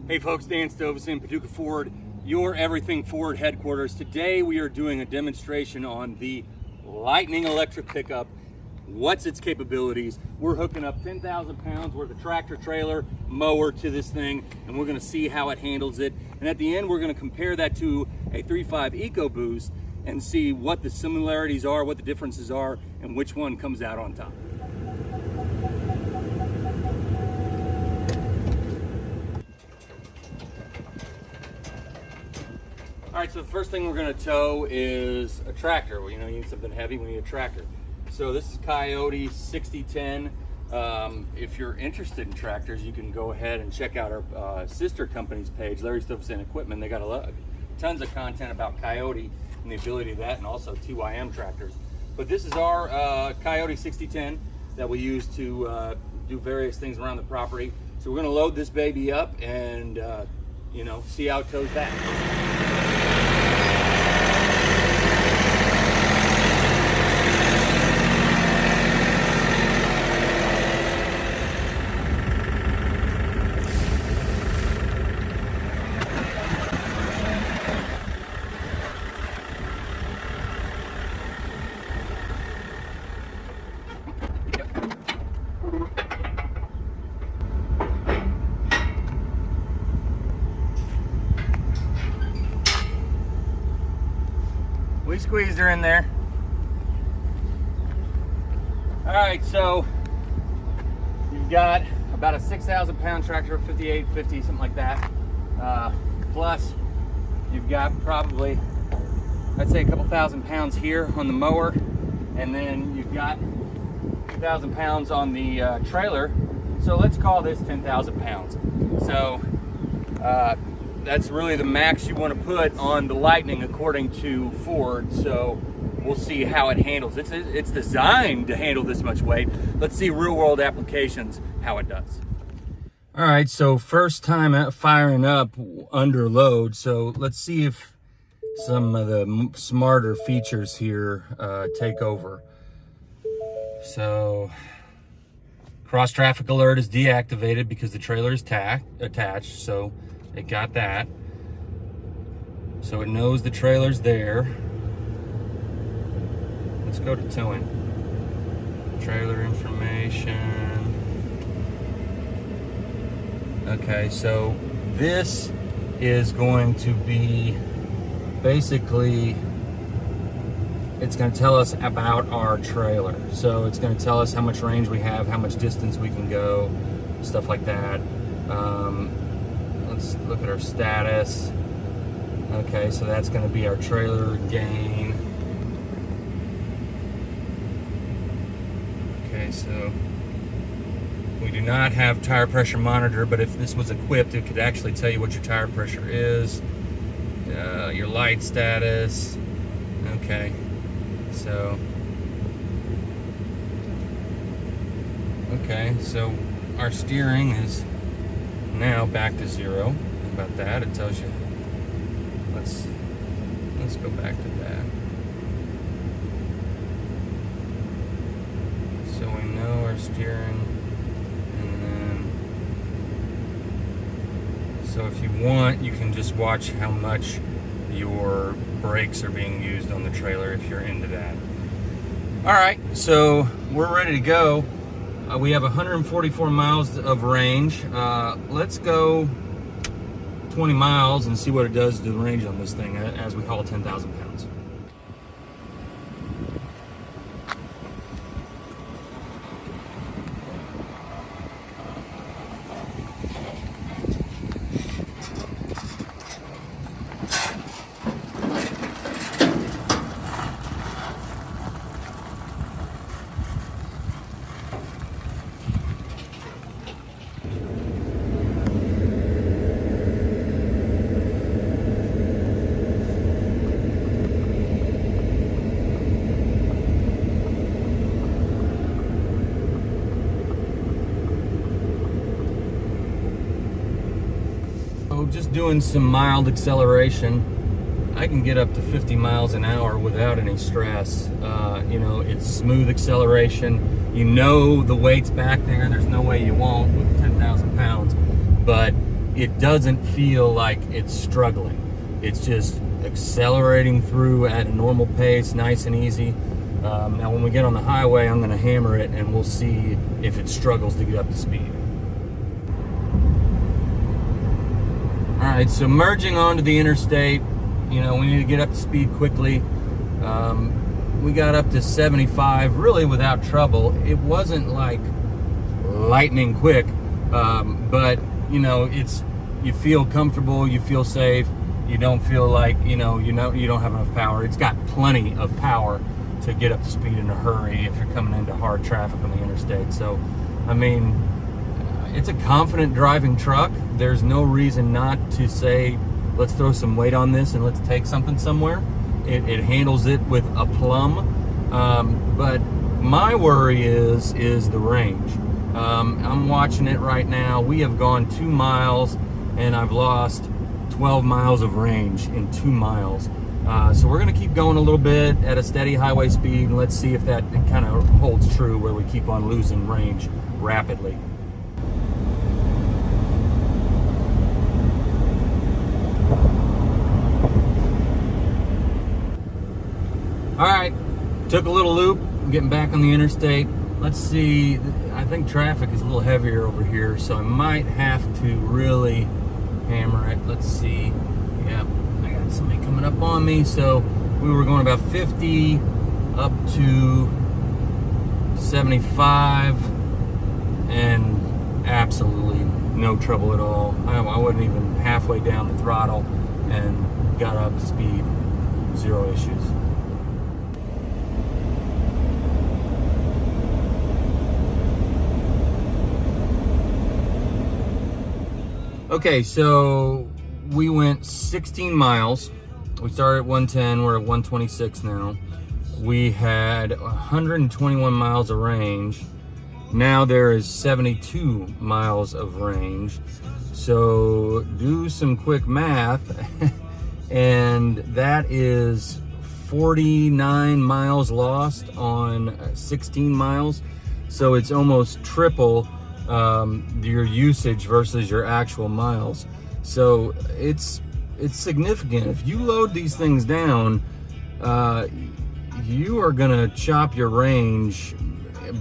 Hey folks, Dan Stovison, Paducah Ford, your Everything Ford headquarters. Today we are doing a demonstration on the Lightning electric pickup. What's its capabilities? We're hooking up 10,000 pounds worth of tractor trailer mower to this thing, and we're gonna see how it handles it. And at the end, we're gonna compare that to a 3.5 EcoBoost and see what the similarities are, what the differences are, and which one comes out on top. All right, so the first thing we're gonna tow is a tractor. Well, you know, you need something heavy, we need a tractor. So this is Coyote 6010. If you're interested in tractors, you can go ahead and check out our sister company's page, Larry Stovison Equipment. They got tons of content about Coyote and the ability of that, and also 2IM tractors. But this is our Coyote 6010 that we use to do various things around the property. So we're gonna load this baby up and see how it tows back. We squeezed her in there. All right, so you've got about a 6,000 pound tractor, 5850, something like that. Plus you've got probably, I'd say a couple thousand pounds here on the mower. And then you've got 2,000 pounds on the trailer. So let's call this 10,000 pounds. So that's really the max you want to put on the Lightning according to Ford. So we'll see how it handles. It's designed to handle this much weight. Let's see real world applications, how it does. All right, so first time firing up under load. So let's see if some of the smarter features here take over. So cross traffic alert is deactivated because the trailer is attached. So it got that. So it knows the trailer's there. Let's go to towing. Trailer information. Okay, so this is going to be basically, it's going to tell us about our trailer. So it's going to tell us how much range we have, how much distance we can go, stuff like that. Let's look at our status. Okay, so that's going to be our trailer gain. Okay, so we do not have tire pressure monitor, but if this was equipped, it could actually tell you what your tire pressure is, your light status. Okay, so our steering is now back to zero. How about that? It tells you. Let's go back to that. So we know our steering, and then so if you want, you can just watch how much your brakes are being used on the trailer if you're into that. All right, so we're ready to go. We have 144 miles of range. Let's go 20 miles and see what it does to the range on this thing as we haul 10,000 pounds. So just doing some mild acceleration, I can get up to 50 miles an hour without any stress. It's smooth acceleration. You know the weight's back there. There's no way you won't with 10,000 pounds. But it doesn't feel like it's struggling. It's just accelerating through at a normal pace, nice and easy. Now when we get on the highway, I'm gonna hammer it and we'll see if it struggles to get up to speed. All right, so merging onto the interstate, we need to get up to speed quickly. We got up to 75 really without trouble. It wasn't like lightning quick, but you feel comfortable, you feel safe, you don't feel like you don't have enough power. It's got plenty of power to get up to speed in a hurry if you're coming into hard traffic on the interstate. So, it's a confident driving truck. There's no reason not to say, let's throw some weight on this and let's take something somewhere. It handles it with aplomb. But my worry is the range. I'm watching it right now. We have gone 2 miles and I've lost 12 miles of range in 2 miles. So we're gonna keep going a little bit at a steady highway speed, and let's see if that kind of holds true where we keep on losing range rapidly. All right, took a little loop, getting back on the interstate. Let's see, I think traffic is a little heavier over here, so I might have to really hammer it. Let's see, yep, I got somebody coming up on me. So we were going about 50 up to 75 and absolutely no trouble at all. I wasn't even halfway down the throttle and got up to speed, 0 issues. Okay, so we went 16 miles. We started at 110, we're at 126 now. We had 121 miles of range. Now there is 72 miles of range. So do some quick math, and that is 49 miles lost on 16 miles. So it's almost triple your usage versus your actual miles. So it's significant. If you load these things down, you are gonna chop your range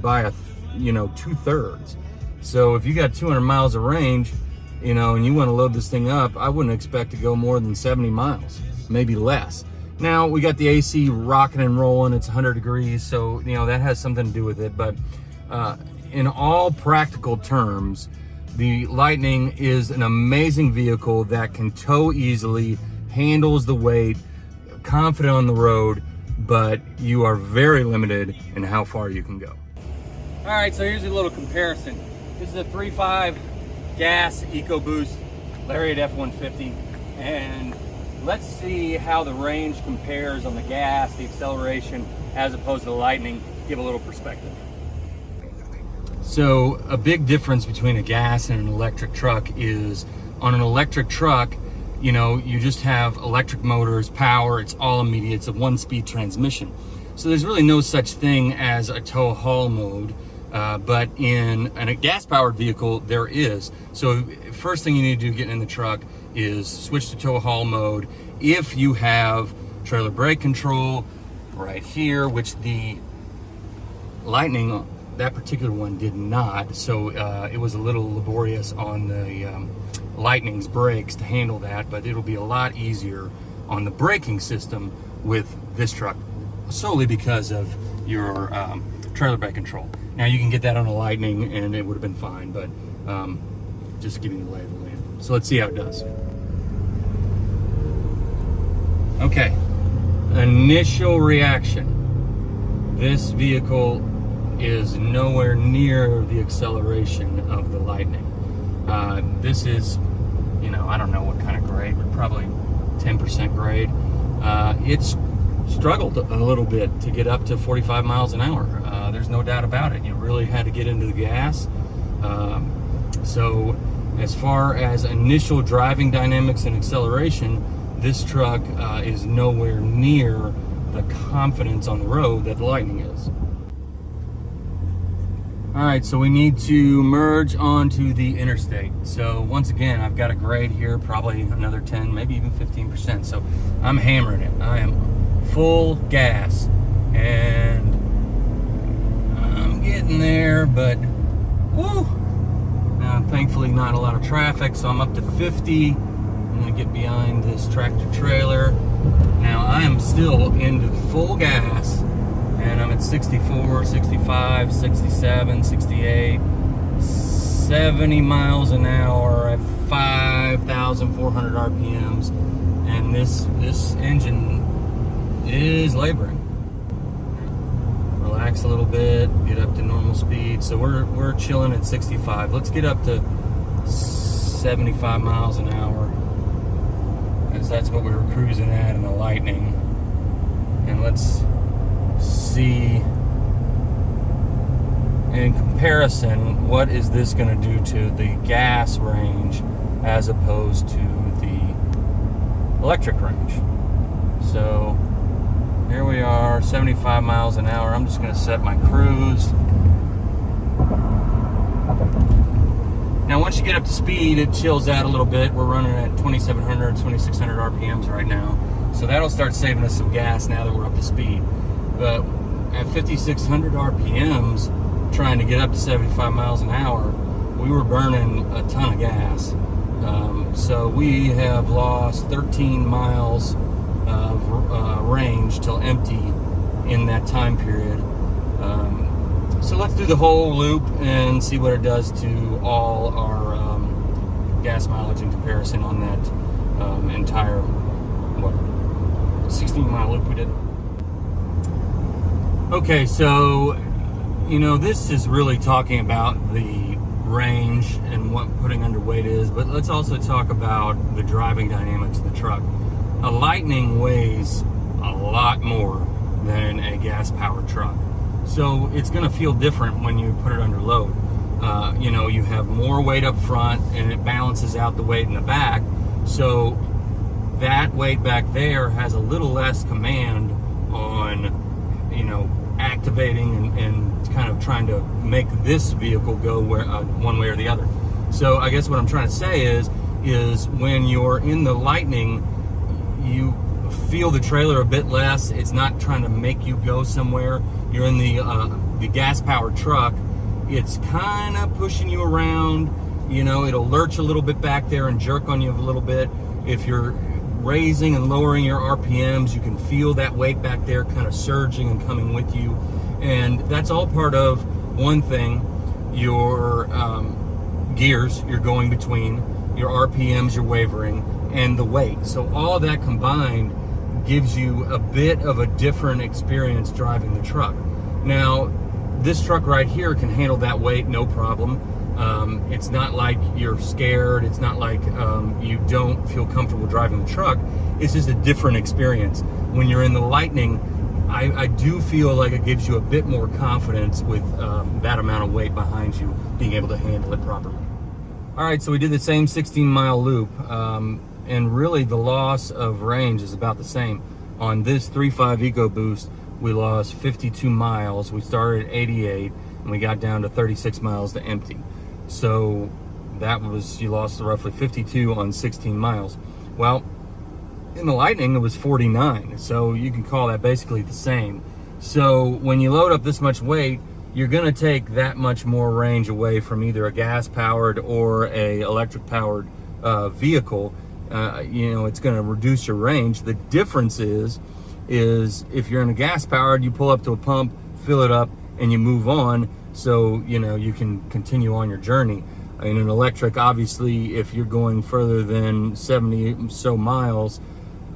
by 2/3. So if you got 200 miles of range, and you want to load this thing up, I wouldn't expect to go more than 70 miles, maybe less. Now we got the AC rocking and rolling. It's 100 degrees, so that has something to do with it. But in all practical terms, the Lightning is an amazing vehicle that can tow easily, handles the weight, confident on the road, but you are very limited in how far you can go. All right, so here's a little comparison. This is a 3.5 gas EcoBoost Lariat F-150, and let's see how the range compares on the gas, the acceleration, as opposed to the Lightning. Give a little perspective. So a big difference between a gas and an electric truck is, on an electric truck, you just have electric motors, power, it's all immediate, it's a 1-speed transmission. So there's really no such thing as a tow haul mode, but in a gas-powered vehicle, there is. So first thing you need to do getting in the truck is switch to tow haul mode. If you have trailer brake control right here, which the Lightning, that particular one did not, so it was a little laborious on the Lightning's brakes to handle that, but it'll be a lot easier on the braking system with this truck, solely because of your trailer brake control. Now you can get that on a Lightning and it would have been fine, but just giving you the lay of the land. So let's see how it does. Okay, initial reaction. This vehicle is nowhere near the acceleration of the Lightning. This is, I don't know what kind of grade, but probably 10% grade. It's struggled a little bit to get up to 45 miles an hour. There's no doubt about it. You really had to get into the gas. So as far as initial driving dynamics and acceleration, this truck is nowhere near the confidence on the road that the Lightning is. All right, so we need to merge onto the interstate. So once again, I've got a grade here, probably another 10, maybe even 15%. So I'm hammering it. I am full gas, and I'm getting there, but woo! Now, thankfully, not a lot of traffic, so I'm up to 50. I'm gonna get behind this tractor trailer. Now I am still into full gas, and I'm at 64, 65, 67, 68, 70 miles an hour at 5,400 RPMs. And this engine is laboring. Relax a little bit, get up to normal speed. So we're chilling at 65. Let's get up to 75 miles an hour, as that's what we were cruising at in the Lightning. And let's see, in comparison, what is this going to do to the gas range as opposed to the electric range. So here we are, 75 miles an hour. I'm just going to set my cruise. Now once you get up to speed, it chills out a little bit. We're running at 2,700, 2,600 RPMs right now. So that'll start saving us some gas now that we're up to speed. But at 5,600 RPMs, trying to get up to 75 miles an hour, we were burning a ton of gas. So we have lost 13 miles of range till empty in that time period. So let's do the whole loop and see what it does to all our gas mileage in comparison on that entire, 16-mile loop we did. Okay, so, this is really talking about the range and what putting underweight is, but let's also talk about the driving dynamics of the truck. A Lightning weighs a lot more than a gas-powered truck. So it's going to feel different when you put it under load. You have more weight up front, and it balances out the weight in the back. So that weight back there has a little less command on, activating and kind of trying to make this vehicle go one way or the other. So I guess what I'm trying to say is when you're in the Lightning, you feel the trailer a bit less. It's not trying to make you go somewhere. You're in the gas-powered truck. It's kind of pushing you around. It'll lurch a little bit back there and jerk on you a little bit. If you're raising and lowering your RPMs, you can feel that weight back there kind of surging and coming with you. And that's all part of one thing, your gears you're going between, your RPMs you're wavering, and the weight. So all of that combined gives you a bit of a different experience driving the truck. Now, this truck right here can handle that weight, no problem. It's not like you're scared. It's not like you don't feel comfortable driving the truck. It's just a different experience. When you're in the Lightning, I do feel like it gives you a bit more confidence with that amount of weight behind you, being able to handle it properly. All right, so we did the same 16-mile loop, and really the loss of range is about the same. On this 3.5 EcoBoost, we lost 52 miles. We started at 88, and we got down to 36 miles to empty. So that was, you lost roughly 52 on 16 miles. Well, in the Lightning, it was 49. So you can call that basically the same. So when you load up this much weight, you're going to take that much more range away from either a gas-powered or a electric-powered vehicle. It's going to reduce your range. The difference is if you're in a gas-powered, you pull up to a pump, fill it up, and you move on. So, you can continue on your journey. In an electric, obviously, if you're going further than 70 so miles,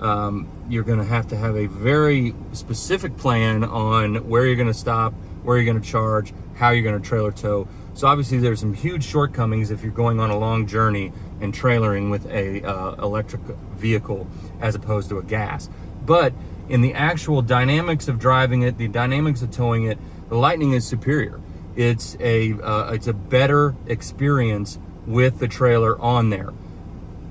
you're going to have a very specific plan on where you're going to stop, where you're going to charge, how you're going to trailer tow. So obviously there's some huge shortcomings if you're going on a long journey and trailering with a electric vehicle as opposed to a gas. But in the actual dynamics of driving it, the dynamics of towing it, the Lightning is superior. It's a better experience with the trailer on there.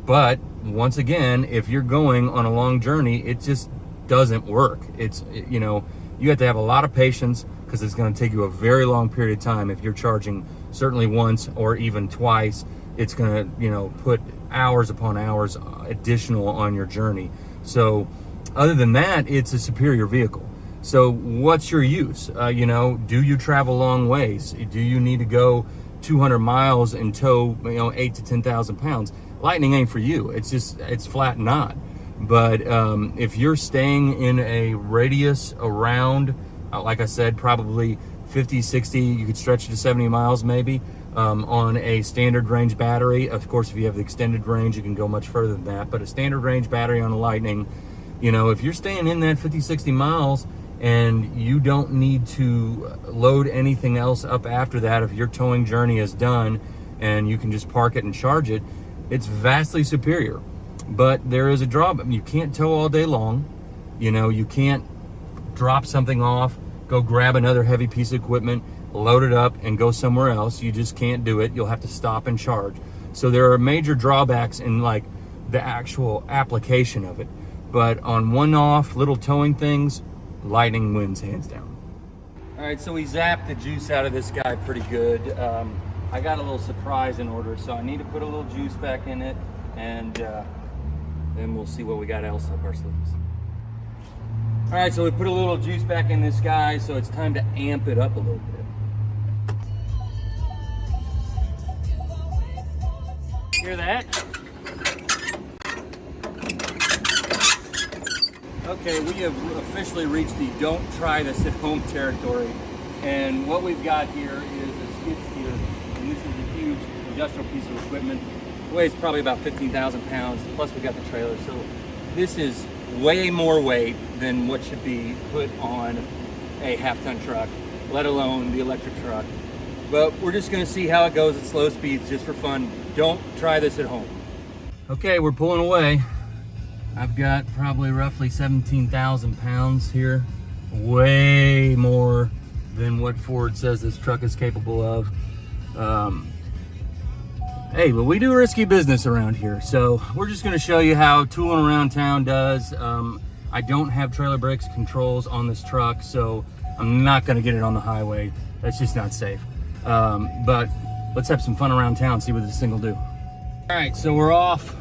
But once again, if you're going on a long journey, it just doesn't work. You have to have a lot of patience, because it's going to take you a very long period of time. If you're charging certainly once or even twice, it's going to, you know, put hours upon hours additional on your journey. So other than that, it's a superior vehicle. So what's your use? You know, do you travel long ways? Do you need to go 200 miles and tow, you know, 8 to 10,000 pounds? Lightning ain't for you. It's flat not. But if you're staying in a radius around, like I said, probably 50, 60, you could stretch it to 70 miles maybe, on a standard range battery. Of course, if you have the extended range, you can go much further than that. But a standard range battery on a Lightning, you know, if you're staying in that 50, 60 miles and you don't need to load anything else up after that, if your towing journey is done and you can just park it and charge it, it's vastly superior. But there is a drawback. You can't tow all day long. You know, you can't drop something off, go grab another heavy piece of equipment, load it up, and go somewhere else. You just can't do it. You'll have to stop and charge. So there are major drawbacks in like the actual application of it. But on one-off little towing things, Lightning wins hands down. All right, so we zapped the juice out of this guy pretty good. I got a little surprise in order, so I need to put a little juice back in it, and then we'll see what we got else up our sleeves. All right, so we put a little juice back in this guy, so it's time to amp it up a little bit. Hear that? Okay, we have officially reached the don't try this at home territory. And what we've got here is a skid steer, and this is a huge industrial piece of equipment. It weighs probably about 15,000 pounds, plus we got the trailer. So this is way more weight than what should be put on a half-ton truck, let alone the electric truck. But we're just gonna see how it goes at slow speeds just for fun. Don't try this at home. Okay, we're pulling away. I've got probably roughly 17,000 pounds here. Way more than what Ford says this truck is capable of. Hey, but we do risky business around here, so we're just gonna show you how tooling around town does. I don't have trailer brakes controls on this truck, so I'm not gonna get it on the highway. That's just not safe. But let's have some fun around town, see what this thing will do. All right, so we're off.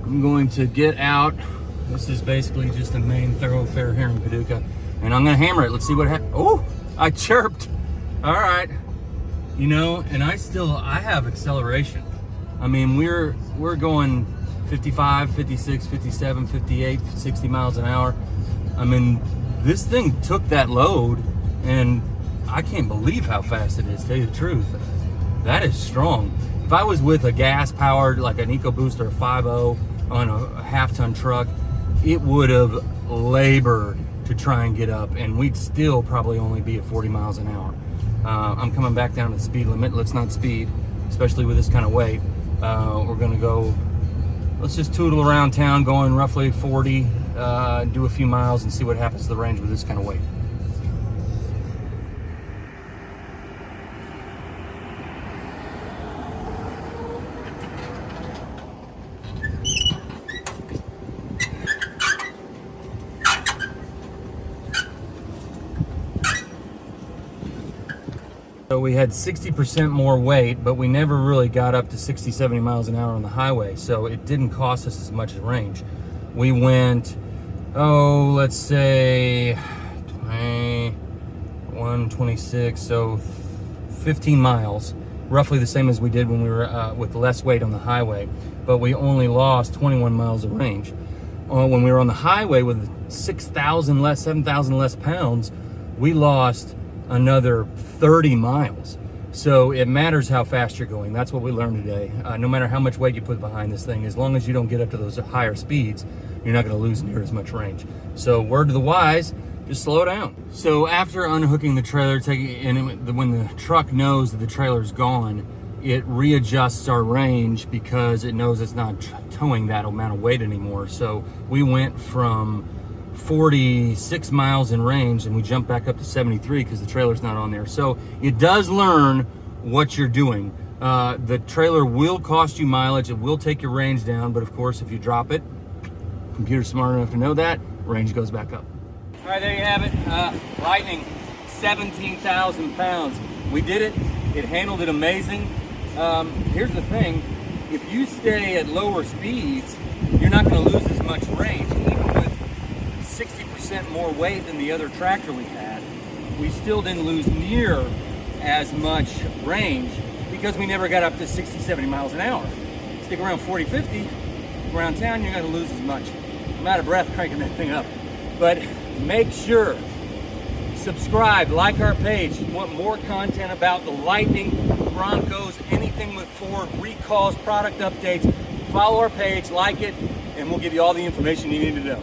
I'm going to get out. This is basically just the main thoroughfare here in Paducah, and I'm gonna hammer it. Let's see what happens. Oh, I chirped. All right. You know, and I have acceleration. I mean, we're going 55, 56, 57, 58, 60 miles an hour. I mean, this thing took that load, and I can't believe how fast it is, to tell you the truth. That is strong. If I was with a gas-powered, like an EcoBoost or a 5.0 on a half-ton truck, it would have labored to try and get up, and we'd still probably only be at 40 miles an hour. I'm coming back down to the speed limit. Let's not speed, especially with this kind of weight. We're gonna go, let's just tootle around town going roughly 40, do a few miles and see what happens to the range with this kind of weight. So we had 60% more weight, but we never really got up to 60, 70 miles an hour on the highway, so it didn't cost us as much range. We went, let's say 126, so 15 miles, roughly the same as we did when we were with less weight on the highway, but we only lost 21 miles of range. When we were on the highway with 6,000 less, 7,000 less pounds, we lost another 30 miles. So it matters how fast you're going. That's what we learned today. No matter how much weight you put behind this thing, as long as you don't get up to those higher speeds, you're not going to lose near as much range. So word to the wise, just slow down. So after unhooking the trailer, when the truck knows that the trailer's gone, it readjusts our range because it knows it's not towing that amount of weight anymore. So we went from 46 miles in range and we jumped back up to 73 because the trailer's not on there. So it does learn what you're doing. The trailer will cost you mileage, it will take your range down, but of course if you drop it, computer's smart enough to know that, range goes back up. All right, there you have it. Lightning 17,000 pounds. We did it. It handled it amazing. Here's the thing. If you stay at lower speeds, you're not going to lose as much range. Even with 60% more weight than the other tractor we had, we still didn't lose near as much range because we never got up to 60, 70 miles an hour. Stick around 40, 50, around town, you're going to lose as much. I'm out of breath cranking that thing up. But make sure, subscribe, like our page. If you want more content about the Lightning, Broncos, anything with Ford, recalls, product updates, follow our page, like it, and we'll give you all the information you need to know.